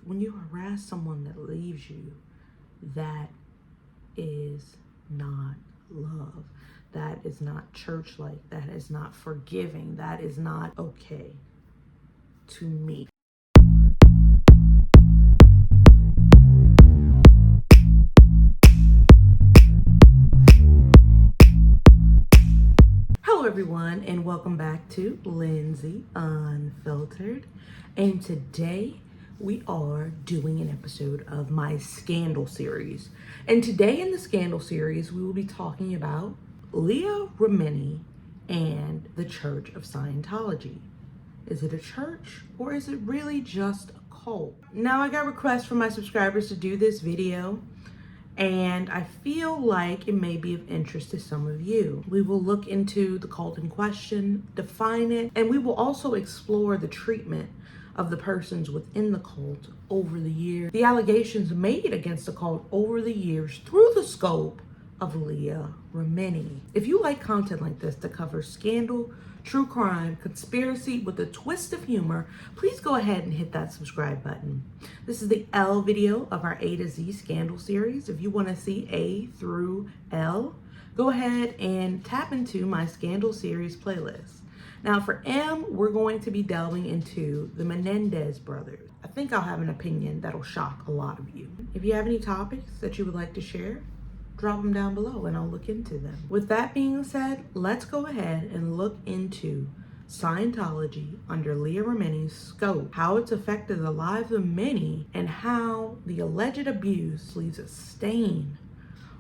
when you harass someone that leaves you, that is not love. That is not church-like. That is not forgiving. That is not okay to me. Hello everyone, and welcome back to Lindsay Unfiltered. And today we are doing an episode of my Scandal series. And today in the Scandal series, we will be talking about Leah Remini and the Church of Scientology. Is it a church or is it really just a cult? Now, I got requests from my subscribers to do this video, and I feel like it may be of interest to some of you. We will look into the cult in question, define it, and we will also explore the treatment of the persons within the cult over the years, the allegations made against the cult over the years through the scope of Leah Remini. If you like content like this that covers scandal, true crime, conspiracy with a twist of humor, please go ahead and hit that subscribe button. This is the L video of our A to Z Scandal series. If you want to see A through L, go ahead and tap into my Scandal series playlist. Now for M, we're going to be delving into the Menendez brothers. I think I'll have an opinion that'll shock a lot of you. If you have any topics that you would like to share, drop them down below and I'll look into them. With that being said, let's go ahead and look into Scientology under Leah Remini's scope, how it's affected the lives of many, and how the alleged abuse leaves a stain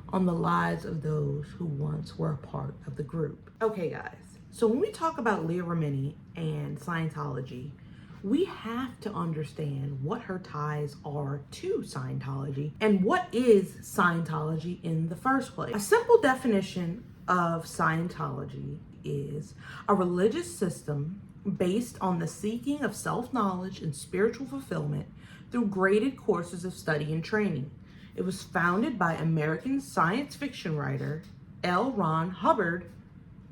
on the lives of those who once were a part of the group. Okay guys, so when we talk about Leah Remini and Scientology, we have to understand what her ties are to Scientology and what is Scientology in the first place. A simple definition of Scientology is a religious system based on the seeking of self-knowledge and spiritual fulfillment through graded courses of study and training. It was founded by American science fiction writer L. Ron Hubbard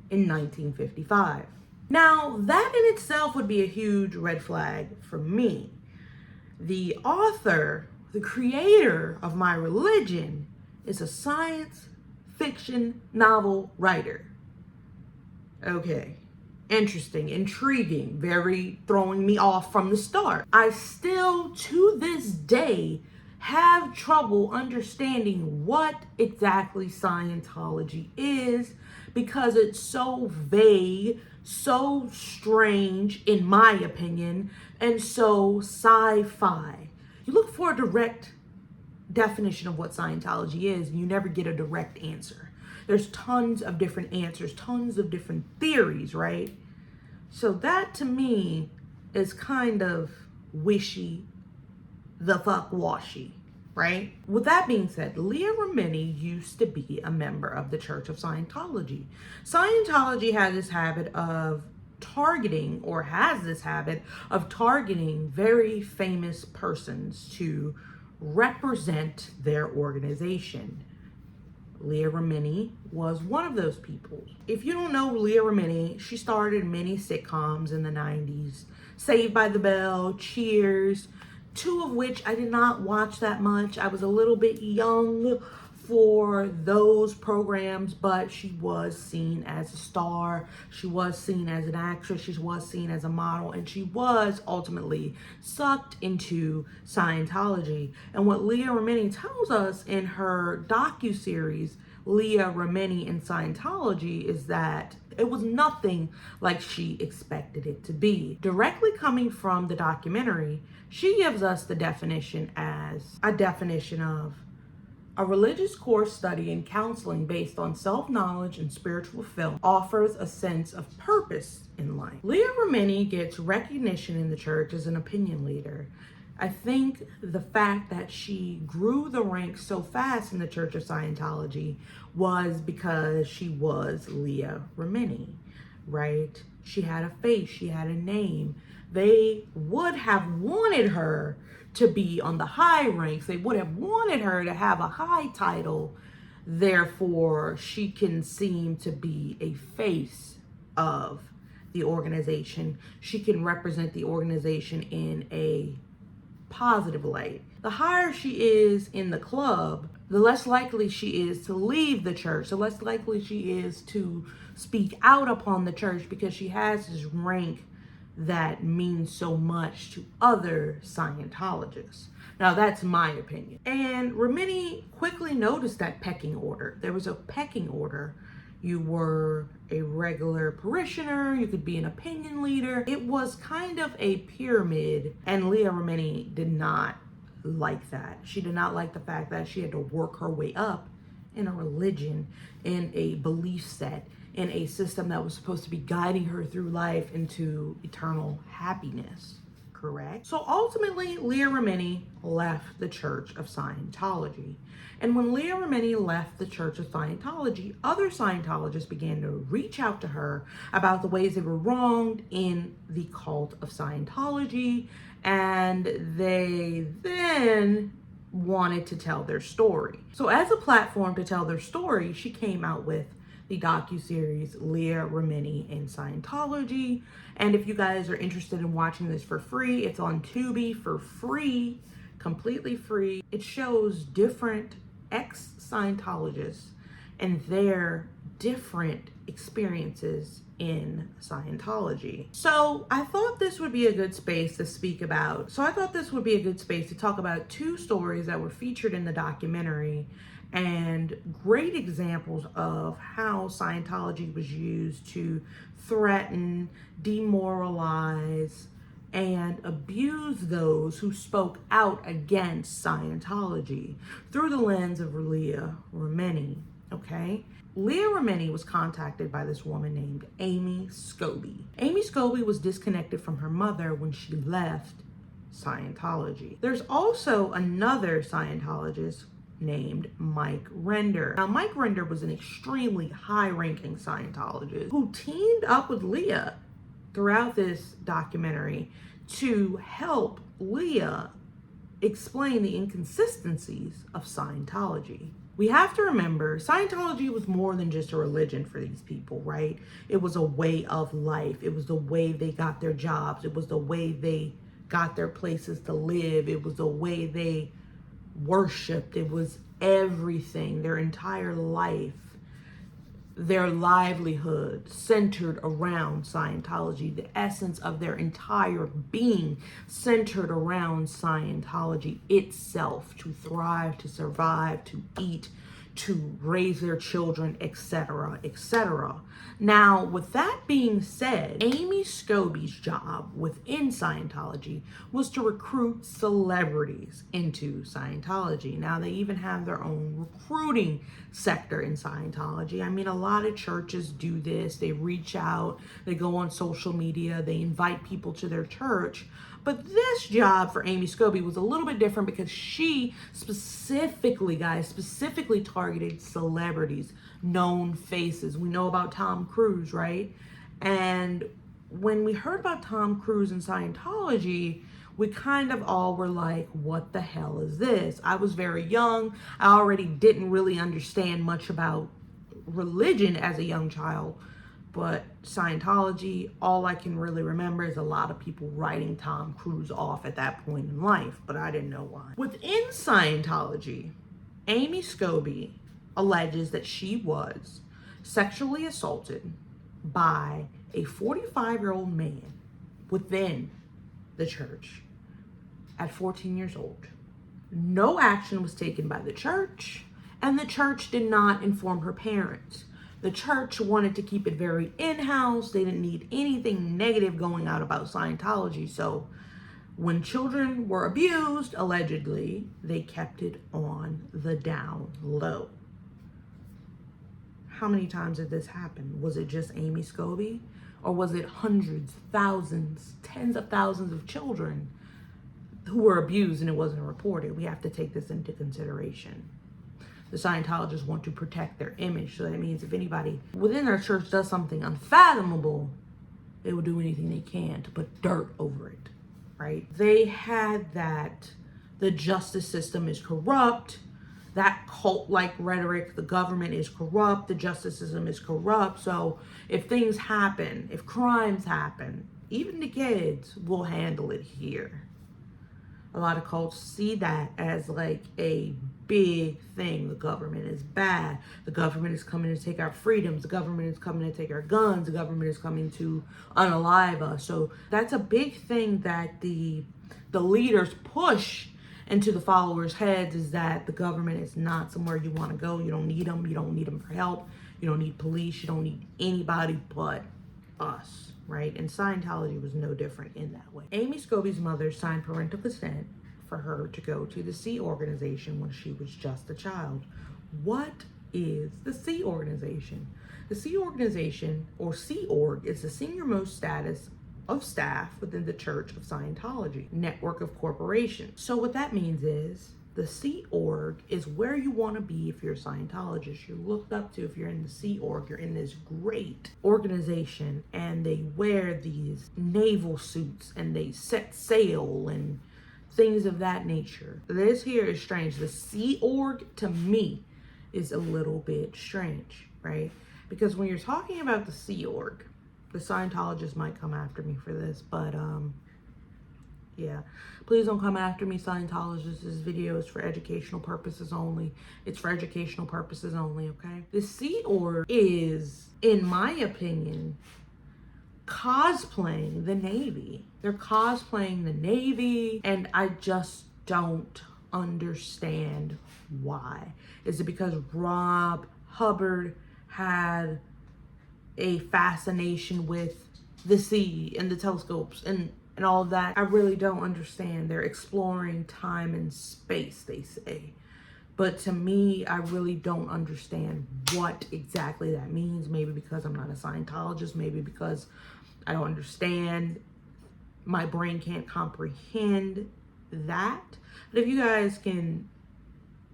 in 1955. Now, that in itself would be a huge red flag for me. The author, the creator of my religion, is a science fiction novel writer. Okay, interesting, intriguing, very throwing me off from the start. I still, to this day, have trouble understanding what exactly Scientology is because it's so vague, so strange, in my opinion, and so sci-fi. You look for a direct definition of what Scientology is, and you never get a direct answer. There's tons of different answers, tons of different theories, right? So that to me is kind of wishy the fuck washy, right? With that being said, Leah Remini used to be a member of the Church of Scientology. Scientology has this habit of targeting very famous persons to represent their organization. Leah Remini was one of those people. If you don't know Leah Remini, she starred in many sitcoms in the 90s. Saved by the Bell, Cheers, two of which I did not watch that much. I was a little bit young for those programs, but she was seen as a star. She was seen as an actress. She was seen as a model, and she was ultimately sucked into Scientology. And what Leah Remini tells us in her docuseries, Leah Remini and Scientology, is that it was nothing like she expected it to be. Directly coming from the documentary, she gives us the definition as a definition of a religious course study and counseling based on self-knowledge and spiritual fulfillment offers a sense of purpose in life. Leah Remini gets recognition in the church as an opinion leader. I think the fact that she grew the ranks so fast in the Church of Scientology was because she was Leah Remini, right? She had a face, she had a name. They would have wanted her to be on the high ranks. They would have wanted her to have a high title. Therefore, she can seem to be a face of the organization. She can represent the organization in a positive light. The higher she is in the club, the less likely she is to leave the church, the less likely she is to speak out upon the church, because she has this rank that means so much to other Scientologists. Now, that's my opinion. And Remini quickly noticed that pecking order. There was a pecking order. You were a regular parishioner, you could be an opinion leader. It was kind of a pyramid, and Leah Remini did not like that. She did not like the fact that she had to work her way up in a religion, in a belief set, in a system that was supposed to be guiding her through life into eternal happiness. Correct? So ultimately, Leah Remini left the Church of Scientology. And when Leah Remini left the Church of Scientology, other Scientologists began to reach out to her about the ways they were wronged in the cult of Scientology, and they then wanted to tell their story. So as a platform to tell their story, she came out with the docuseries Leah Remini in Scientology. And if you guys are interested in watching this for free, it's on Tubi for free, completely free. It shows different ex-Scientologists and their different experiences in Scientology. So I thought this would be a good space to speak about. So I thought this would be a good space to talk about two stories that were featured in the documentary, and great examples of how Scientology was used to threaten, demoralize, and abuse those who spoke out against Scientology through the lens of Leah Remini, okay? Leah Remini was contacted by this woman named Amy Scobie. Amy Scobie was disconnected from her mother when she left Scientology. There's also another Scientologist named Mike Render. Now, Mike Render was an extremely high-ranking Scientologist who teamed up with Leah throughout this documentary to help Leah explain the inconsistencies of Scientology. We have to remember, Scientology was more than just a religion for these people, right? It was a way of life. It was the way they got their jobs. It was the way they got their places to live. It was the way they worshipped. It was everything. Their entire life, their livelihood centered around Scientology. The essence of their entire being centered around Scientology itself, to thrive, to survive, to eat, to raise their children, etc., etc. Now, with that being said, Amy Scobie's job within Scientology was to recruit celebrities into Scientology. Now, they even have their own recruiting sector in Scientology. I mean, a lot of churches do this. They reach out, they go on social media, they invite people to their church. But this job for Amy Scobie was a little bit different because she specifically targeted celebrities, known faces. We know about Tom Cruise, right? And when we heard about Tom Cruise in Scientology, we kind of all were like, what the hell is this? I was very young. I already didn't really understand much about religion as a young child. But Scientology, all I can really remember is a lot of people writing Tom Cruise off at that point in life, but I didn't know why. Within Scientology, Amy Scobie alleges that she was sexually assaulted by a 45-year-old man within the church at 14 years old. No action was taken by the church, and the church did not inform her parents. The church wanted to keep it very in-house. They didn't need anything negative going out about Scientology. So when children were abused, allegedly, they kept it on the down low. How many times did this happen? Was it just Amy Scobie? Or was it hundreds, thousands, tens of thousands of children who were abused and it wasn't reported? We have to take this into consideration. The Scientologists want to protect their image. So that means if anybody within their church does something unfathomable, they will do anything they can to put dirt over it, right? They had that the justice system is corrupt, that cult-like rhetoric, the government is corrupt, the justice system is corrupt. So if things happen, if crimes happen, even the kids will handle it here. A lot of cults see that as like a big thing. The government is bad. The government is coming to take our freedoms. The government is coming to take our guns. The government is coming to unalive us. So that's a big thing that the leaders push into the followers' heads, is that the government is not somewhere you want to go. You don't need them. You don't need them for help. You don't need police. You don't need anybody but us, right? And Scientology was no different in that way. Amy Scobie's mother signed parental consent for her to go to the Sea Organization when she was just a child. What is the Sea Organization? The Sea Organization, or Sea Org, is the senior-most status of staff within the Church of Scientology network of corporations. So what that means is the Sea Org is where you want to be if you're a Scientologist. You're looked up to if you're in the Sea Org. You're in this great organization, and they wear these naval suits and they set sail and things of that nature. This here is strange. The Sea Org, to me, is a little bit strange, right? Because when you're talking about the Sea Org, the Scientologists might come after me for this, but yeah, please don't come after me, Scientologists. This video is for educational purposes only. It's for educational purposes only, okay? The Sea Org is, in my opinion, cosplaying the Navy. They're cosplaying the Navy, and I just don't understand why. Is it because Rob Hubbard had a fascination with the sea and the telescopes and all of that? I really don't understand. They're exploring time and space, they say. But to me, I really don't understand what exactly that means. Maybe because I'm not a Scientologist, maybe because I don't understand. My brain can't comprehend that. But if you guys can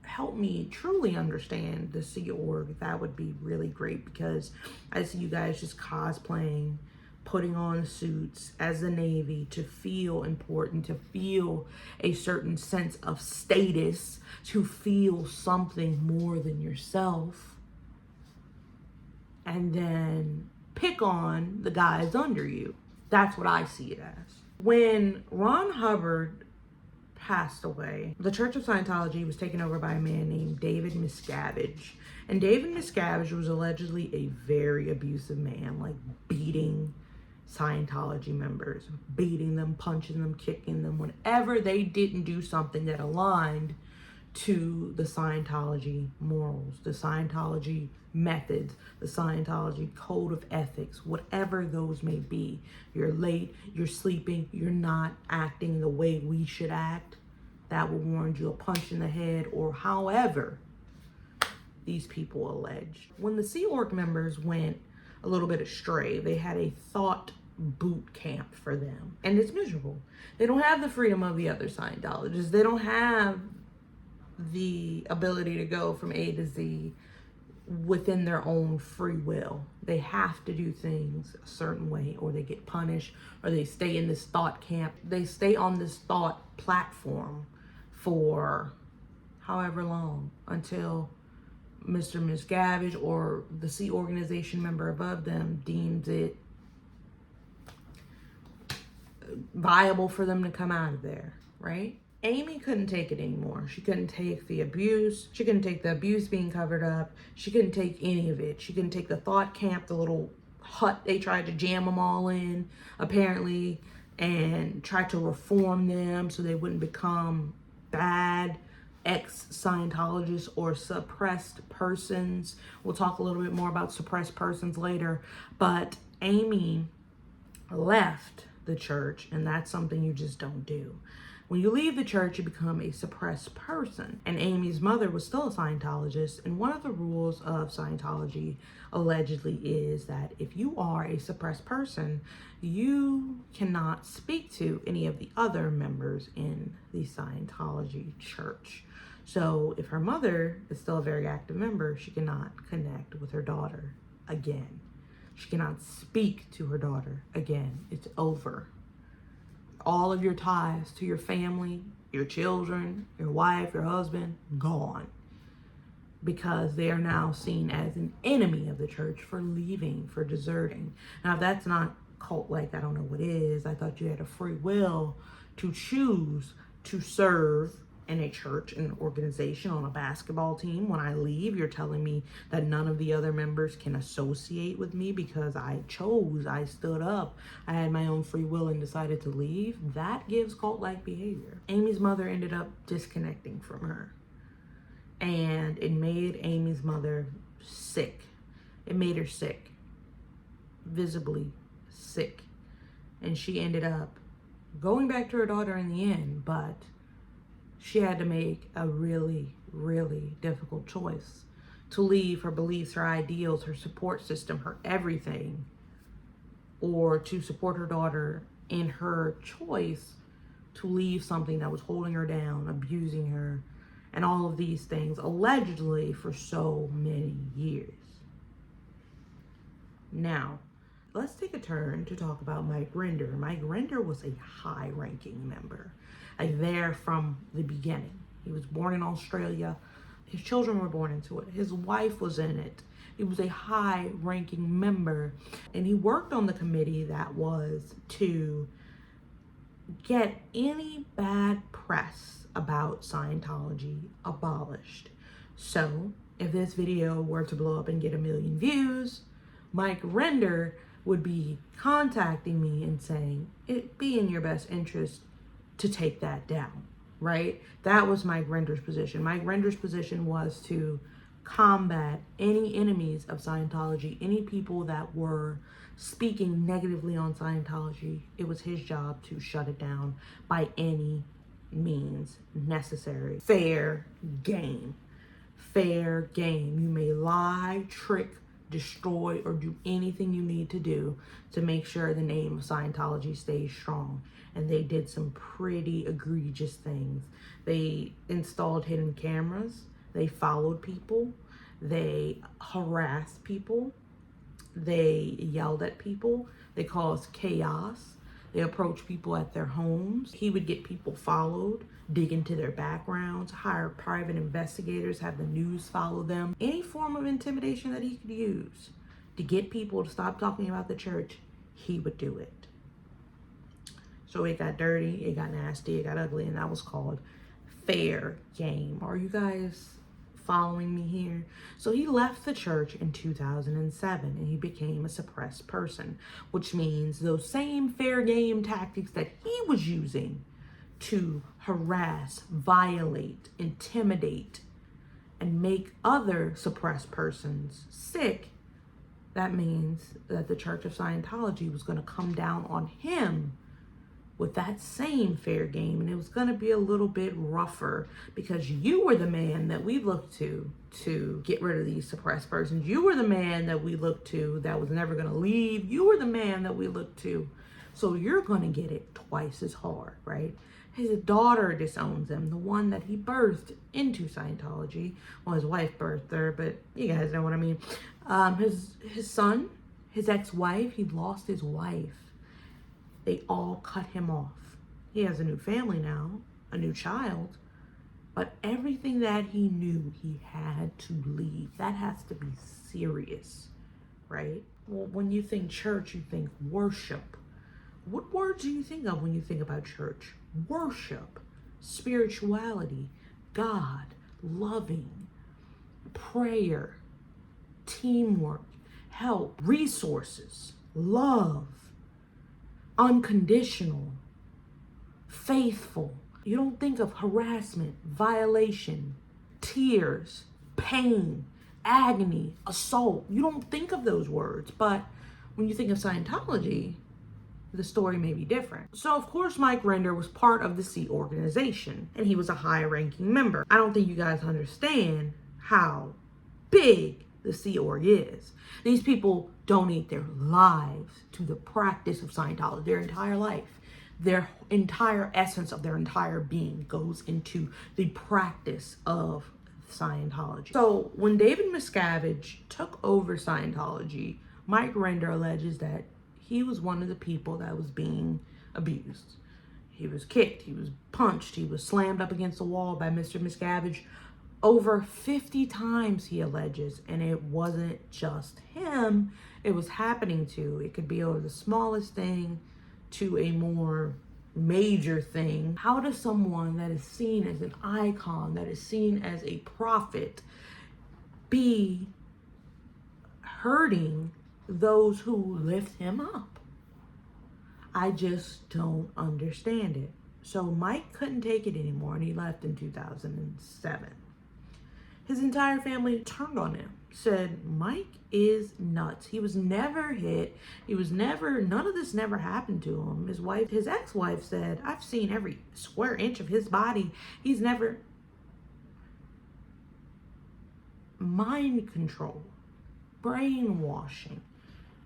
help me truly understand the Sea Org, that would be really great, because I see you guys just cosplaying, putting on suits as the Navy to feel important, to feel a certain sense of status, to feel something more than yourself, and then pick on the guys under you. That's what I see it as. When Ron Hubbard passed away, the Church of Scientology was taken over by a man named David Miscavige. And David Miscavige was allegedly a very abusive man, like beating Scientology members, beating them, punching them, kicking them, whenever they didn't do something that aligned to the Scientology morals, the Scientology methods, the Scientology code of ethics, whatever those may be. You're late, you're sleeping, you're not acting the way we should act, that will warrant you a punch in the head, or however these people allege. When the Sea Org members went a little bit astray, they had a thought boot camp for them, and it's miserable. They don't have the freedom of the other Scientologists. They don't have the ability to go from A to Z within their own free will. They have to do things a certain way, or they get punished, or they stay in this thought camp. They stay on this thought platform for however long, until Mr. Miscavige or the Sea Organization member above them deems it viable for them to come out of there, right? Amy couldn't take it anymore. She couldn't take the abuse. She couldn't take the abuse being covered up. She couldn't take any of it. She couldn't take the thought camp, the little hut they tried to jam them all in, apparently, and tried to reform them so they wouldn't become bad ex-Scientologists or suppressed persons. We'll talk a little bit more about suppressed persons later. But Amy left the church, and that's something you just don't do. When you leave the church, you become a suppressed person. And Amy's mother was still a Scientologist. And one of the rules of Scientology allegedly is that if you are a suppressed person, you cannot speak to any of the other members in the Scientology church. So if her mother is still a very active member, she cannot connect with her daughter again. She cannot speak to her daughter again. It's over. All of your ties to your family, your children, your wife, your husband, gone. Because they are now seen as an enemy of the church for leaving, for deserting. Now, if that's not cult-like, I don't know what is. I thought you had a free will to choose to serve in a church, an organization, on a basketball team. When I leave, you're telling me that none of the other members can associate with me because I stood up, I had my own free will and decided to leave. That gives cult-like behavior. Amy's mother ended up disconnecting from her, and it made Amy's mother sick. It made her sick, visibly sick, and she ended up going back to her daughter in the end, but she had to make a really, really difficult choice to leave her beliefs, her ideals, her support system, her everything, or to support her daughter in her choice to leave something that was holding her down, abusing her, and all of these things, allegedly for so many years. Now, let's take a turn to talk about Mike Rinder. Mike Rinder was a high-ranking member, there from the beginning. He was born in Australia. His children were born into it. His wife was in it. He was a high-ranking member, and he worked on the committee that was to get any bad press about Scientology abolished. So, if this video were to blow up and get 1 million views, Mike Rinder would be contacting me and saying, it'd be in your best interest to take that down, right? That was Mike Render's position. Mike Render's position was to combat any enemies of Scientology, any people that were speaking negatively on Scientology. It was his job to shut it down by any means necessary. Fair game. Fair game. You may lie, trick, destroy, or do anything you need to do to make sure the name of Scientology stays strong. And they did some pretty egregious things. They installed hidden cameras. They followed people. They harassed people. They yelled at people. They caused chaos. They approached people at their homes. He would get people followed, dig into their backgrounds, hire private investigators, have the news follow them. Any form of intimidation that he could use to get people to stop talking about the church, he would do it. So it got dirty, it got nasty, it got ugly, and that was called fair game. Are you guys following me here? So he left the church in 2007 and he became a suppressed person, which means those same fair game tactics that he was using to harass, violate, intimidate, and make other suppressed persons sick, that means that the Church of Scientology was going to come down on him with that same fair game, and it was going to be a little bit rougher because you were the man that we looked to get rid of these suppressed persons. You were the man that we looked to that was never going to leave. You were the man that we looked to. So you're going to get it twice as hard, right? His daughter disowns him, the one that he birthed into Scientology. Well, his wife birthed her, but you guys know what I mean. His son, his ex-wife, he lost his wife. They all cut him off. He has a new family now, a new child, but everything that he knew, he had to leave. That has to be serious, right? Well, when you think church, you think worship. What words do you think of when you think about church? Worship, spirituality, God, loving, prayer, teamwork, help, resources, love, unconditional, faithful. You don't think of harassment, violation, tears, pain, agony, assault. You don't think of those words. But when you think of Scientology, the story may be different. So of course Mike Rinder was part of the Sea organization and he was a high-ranking member. I don't think you guys understand how big the Sea Org is. These people donate their lives to the practice of Scientology, their entire life. Their entire essence of their entire being goes into the practice of Scientology. So when David Miscavige took over Scientology, Mike Rinder alleges that he was one of the people that was being abused. He was kicked, he was punched, he was slammed up against the wall by Mr. Miscavige over 50 times, he alleges. And it wasn't just him it was happening to. It could be over the smallest thing to a more major thing. How does someone that is seen as an icon, that is seen as a prophet, be hurting those who lift him up? I just don't understand it. So Mike couldn't take it anymore and he left in 2007. His entire family turned on him, said Mike is nuts. He was never hit. None of this never happened to him. His ex-wife said, I've seen every square inch of his body. He's never. Mind control, brainwashing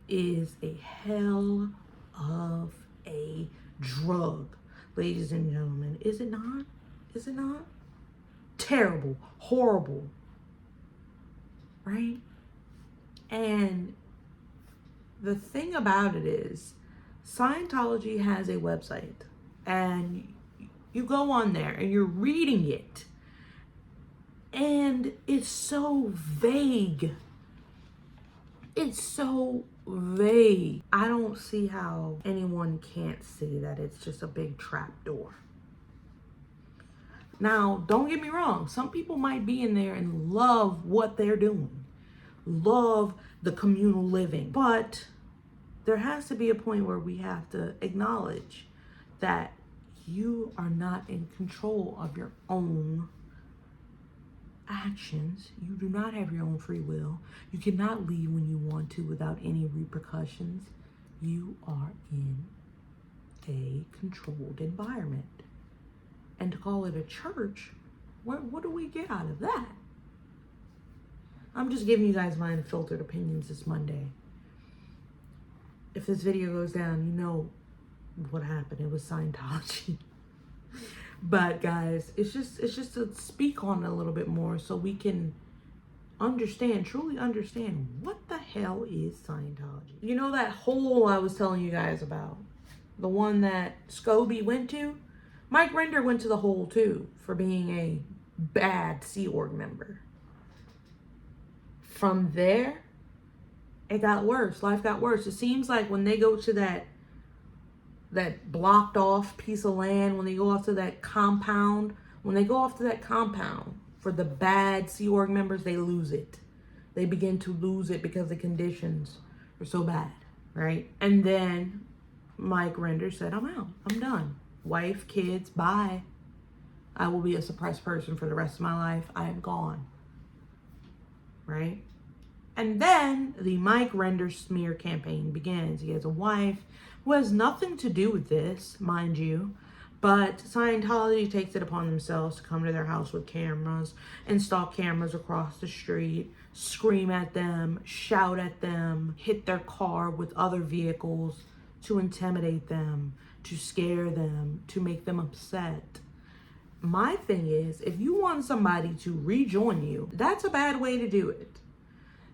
is a hell of a drug, ladies and gentlemen. Is it not? Is it not? Terrible, horrible, right? And the thing about it is, Scientology has a website, and you go on there and you're reading it, and it's so vague. It's so vague. I don't see how anyone can't see that it's just a big trap door. Now, don't get me wrong. Some people might be in there and love what they're doing, love the communal living. But there has to be a point where we have to acknowledge that you are not in control of your own actions. You do not have your own free will. You cannot leave when you want to without any repercussions. You are in a controlled environment. And to call it a church, what do we get out of that? I'm just giving you guys my unfiltered opinions this Monday. If this video goes down, you know what happened. It was Scientology. But guys, it's just to speak on it a little bit more so we can truly understand what the hell is Scientology. You know that hole I was telling you guys about? The one that Scobie went to? Mike Render went to the hole too for being a bad Sea Org member. From there, it got worse. Life got worse. It seems like when they go to that blocked off piece of land, when they go off to that compound, for the bad Sea Org members, they lose it. They begin to lose it because the conditions are so bad, right? And then Mike Render said, I'm out. I'm done. Wife, kids, bye. I will be a suppressed person for the rest of my life. I am gone. Right? And then the Mike Render smear campaign begins. He has a wife who has nothing to do with this, mind you, but Scientology takes it upon themselves to come to their house with cameras, install cameras across the street, scream at them, shout at them, hit their car with other vehicles to intimidate them, to scare them, to make them upset. My thing is, if you want somebody to rejoin you, that's a bad way to do it.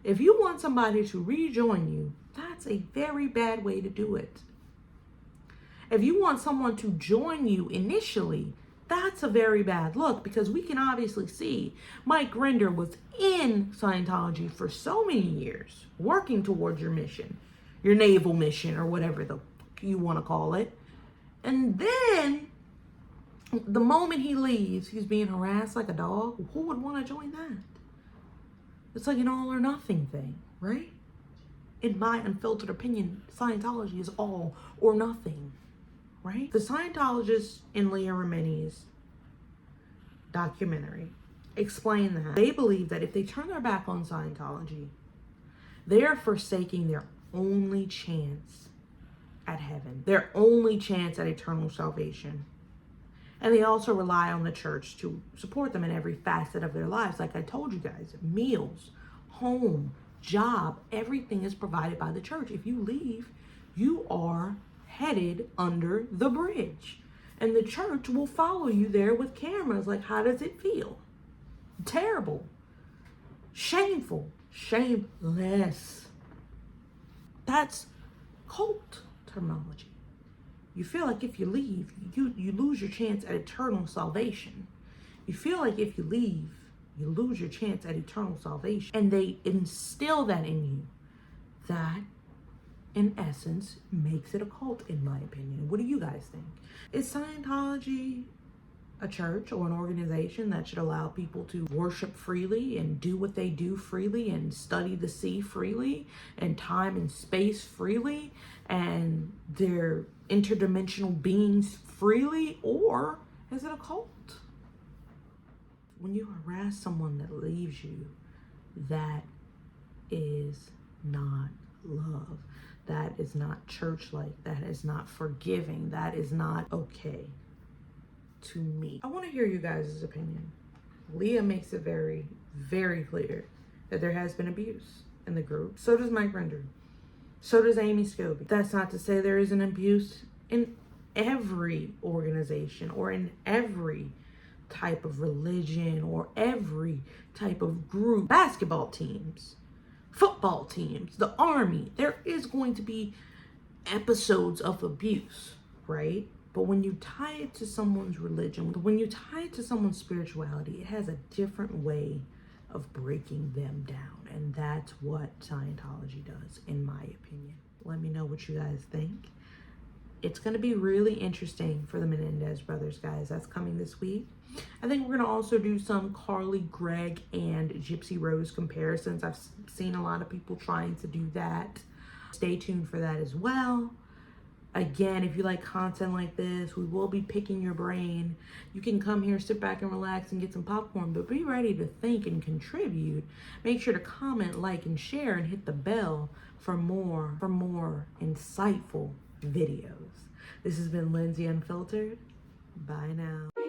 If you want somebody to rejoin you, that's a very bad way to do it. If you want someone to join you initially, that's a very bad look, because we can obviously see Mike Render was in Scientology for so many years, working towards your mission, your naval mission, or whatever you want to call it. And then the moment he leaves, he's being harassed like a dog. Who would want to join that? It's like an all or nothing thing, right? In my unfiltered opinion, Scientology is all or nothing, right? The Scientologists in Leah Remini's documentary explain that they believe that if they turn their back on Scientology, they are forsaking their only chance at heaven, their only chance at eternal salvation. And they also rely on the church to support them in every facet of their lives. Like I told you guys, meals, home, job, everything is provided by the church. If you leave, you are headed under the bridge. And the church will follow you there with cameras. Like, how does it feel? Terrible. Shameful. Shameless. That's cult terminology. You feel like if you leave, you lose your chance at eternal salvation. You feel like if you leave, you lose your chance at eternal salvation. And they instill that in you, that in essence, makes it a cult, in my opinion. What do you guys think? Is Scientology a church or an organization that should allow people to worship freely and do what they do freely and study the sea freely and time and space freely and their interdimensional beings freely? Or is it a cult? When you harass someone that leaves you, that is not love. That is not church-like. That is not forgiving. That is not okay to me. I want to hear you guys' opinion. Leah makes it very, very clear that there has been abuse in the group. So does Mike Render. So does Amy Scobie. That's not to say there isn't abuse in every organization or in every type of religion or every type of group. Basketball teams, football teams, the army. There is going to be episodes of abuse, right? But when you tie it to someone's religion, when you tie it to someone's spirituality, it has a different way of breaking them down. And that's what Scientology does, in my opinion. Let me know what you guys think. It's going to be really interesting for the Menendez brothers, guys. That's coming this week. I think we're going to also do some Carly, Greg, and Gypsy Rose comparisons. I've seen a lot of people trying to do that. Stay tuned for that as well. Again, if you like content like this, we will be picking your brain. You can come here, sit back and relax and get some popcorn, but be ready to think and contribute. Make sure to comment, like, and share, and hit the bell for more insightful videos. This has been Lindsay Unfiltered. Bye now.